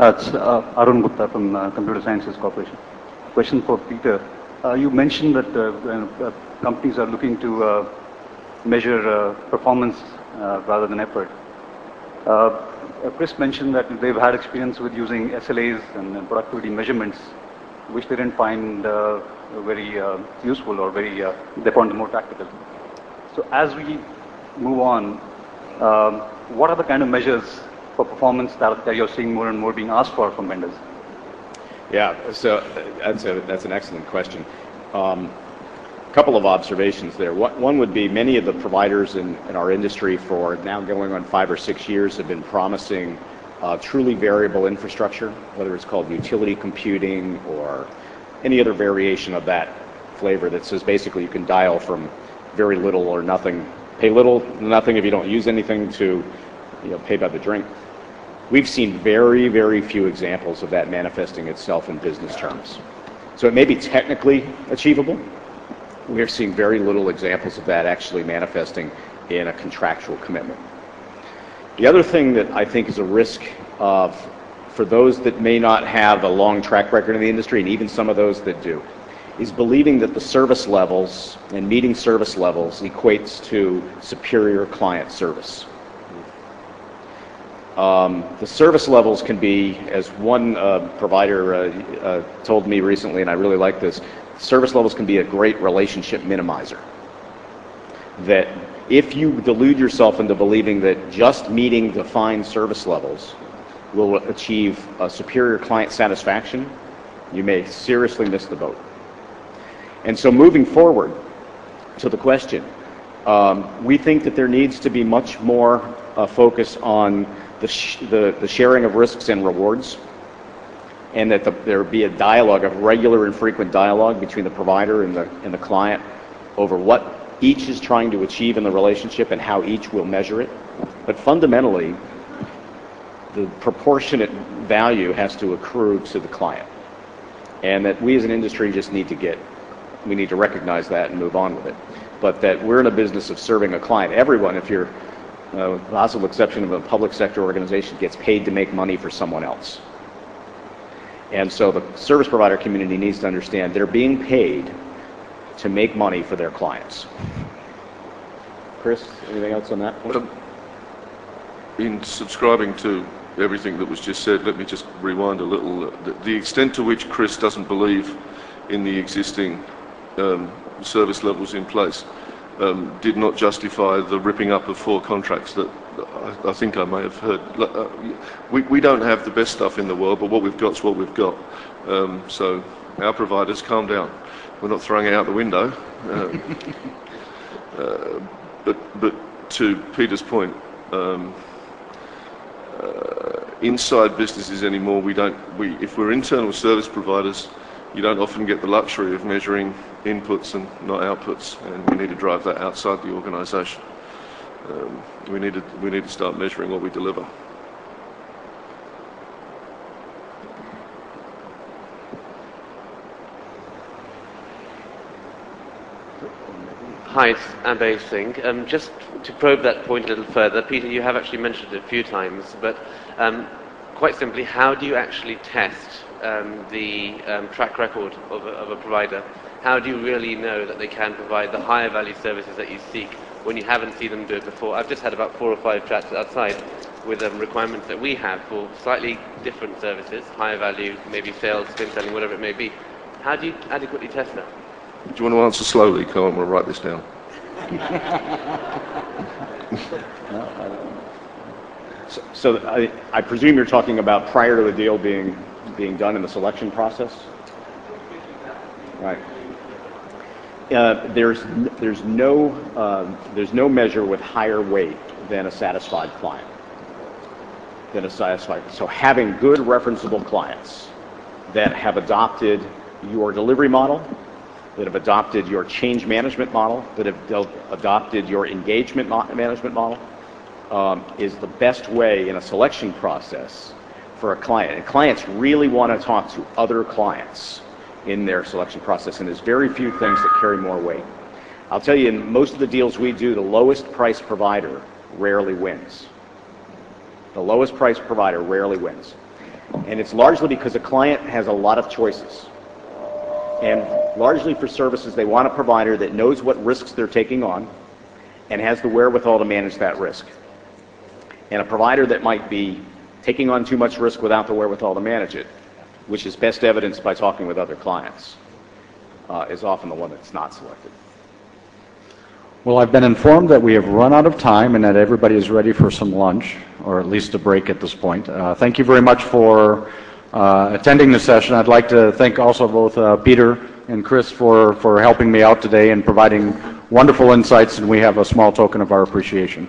It's Arun Gupta from Computer Sciences Corporation. Question for Peter. You mentioned that companies are looking to measure performance rather than effort. Chris mentioned that they've had experience with using SLAs and productivity measurements, which they didn't find very useful or very, they found more practical. So as we move on, what are the kind of measures for performance that you're seeing more and more being asked for from vendors? Yeah, so that's an excellent question. A couple of observations there. One would be many of the providers in our industry for now going on 5 or 6 years have been promising truly variable infrastructure, whether it's called utility computing or any other variation of that flavor that says basically you can dial from very little or nothing, pay little, nothing if you don't use anything, to pay by the drink. We've seen very, very few examples of that manifesting itself in business terms. So it may be technically achievable. We're seeing very little examples of that actually manifesting in a contractual commitment. The other thing that I think is a risk for those that may not have a long track record in the industry, and even some of those that do, is believing that the service levels and meeting service levels equates to superior client service. The service levels can be, as one provider told me recently, and I really like this, service levels can be a great relationship minimizer. That if you delude yourself into believing that just meeting defined service levels will achieve a superior client satisfaction, you may seriously miss the boat. And so moving forward to the question, we think that there needs to be much more focus on the sharing of risks and rewards, and that there be a dialogue, of regular and frequent dialogue between the provider and the client over what each is trying to achieve in the relationship and how each will measure it. But fundamentally, the proportionate value has to accrue to the client, and that we as an industry just need to recognize that and move on with it. But that we're in a business of serving a client. Everyone, if you're with the possible exception of a public sector organization, gets paid to make money for someone else. And so the service provider community needs to understand they're being paid to make money for their clients. Chris, anything else on that point? In subscribing to everything that was just said, let me just rewind a little. The extent to which Chris doesn't believe in the existing service levels in place did not justify the ripping up of 4 contracts that I think I may have heard. We don't have the best stuff in the world, but what we've got is what we've got. So our providers, calm down. We're not throwing it out the window. But to Peter's point, inside businesses anymore, if we're internal service providers, you don't often get the luxury of measuring inputs and not outputs, and we need to drive that outside the organisation. We need to start measuring what we deliver. Hi, it's Ambe Singh. Just to probe that point a little further, Peter, you have actually mentioned it a few times, but quite simply, how do you actually test the track record of a provider? How do you really know that they can provide the higher value services that you seek when you haven't seen them do it before? I've just had about 4 or 5 chats outside with requirements that we have for slightly different services, higher value, maybe sales, spin selling, whatever it may be. How do you adequately test that? Do you want to answer slowly, Carl? I'm going to write this down. So I presume you're talking about prior to the deal being done in the selection process? Right. There's no measure with higher weight than a satisfied client. So having good referenceable clients that have adopted your delivery model, that have adopted your change management model, that have adopted your engagement management model, is the best way in a selection process for a client. And clients really want to talk to other clients in their selection process, and there's very few things that carry more weight. I'll tell you, in most of the deals we do, the lowest price provider rarely wins. The lowest price provider rarely wins. And it's largely because a client has a lot of choices. And largely for services, they want a provider that knows what risks they're taking on and has the wherewithal to manage that risk. And a provider that might be taking on too much risk without the wherewithal to manage it, which is best evidenced by talking with other clients, is often the one that's not selected. Well, I've been informed that we have run out of time and that everybody is ready for some lunch, or at least a break at this point. Thank you very much for attending the session. I'd like to thank also both Peter and Chris for helping me out today and providing wonderful insights, and we have a small token of our appreciation.